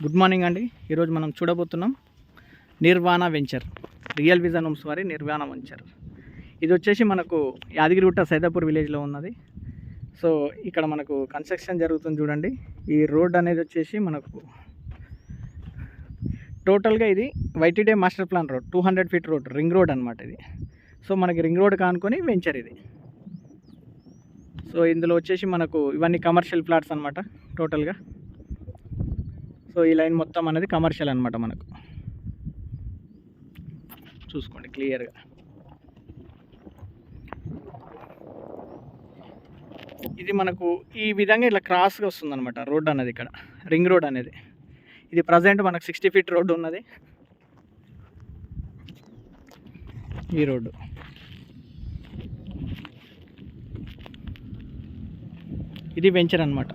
Good morning అండి. ఈరోజు మనం చూడబోతున్నాం నిర్వాణ వెంచర్, రియల్ విజన్ హోమ్స్ వారి నిర్వాణ వెంచర్. ఇది వచ్చేసి మనకు యాదగిరిగుట్ట సైదాపూర్ విలేజ్లో ఉన్నది. సో ఇక్కడ మనకు కన్స్ట్రక్షన్ జరుగుతుంది చూడండి. ఈ రోడ్ అనేది వచ్చేసి మనకు టోటల్గా ఇది YTDA master plan road, 200 feet road, ring road అనమాట ఇది. సో మనకి రింగ్ రోడ్ కానుకొని వెంచర్ ఇది. సో ఇందులో వచ్చేసి మనకు ఇవన్నీ కమర్షియల్ ప్లాట్స్ అనమాట టోటల్గా. సో ఈ లైన్ మొత్తం అనేది కమర్షియల్ అనమాట. మనకు చూసుకోండి క్లియర్గా. ఇది మనకు ఈ విధంగా ఇట్లా క్రాస్గా వస్తుంది అనమాట రోడ్ అనేది. ఇక్కడ రింగ్ రోడ్ అనేది ఇది ప్రజెంట్ మనకు 60 ఫీట్ రోడ్డు ఉన్నది. ఈ రోడ్డు ఇది వెంచర్ అనమాట.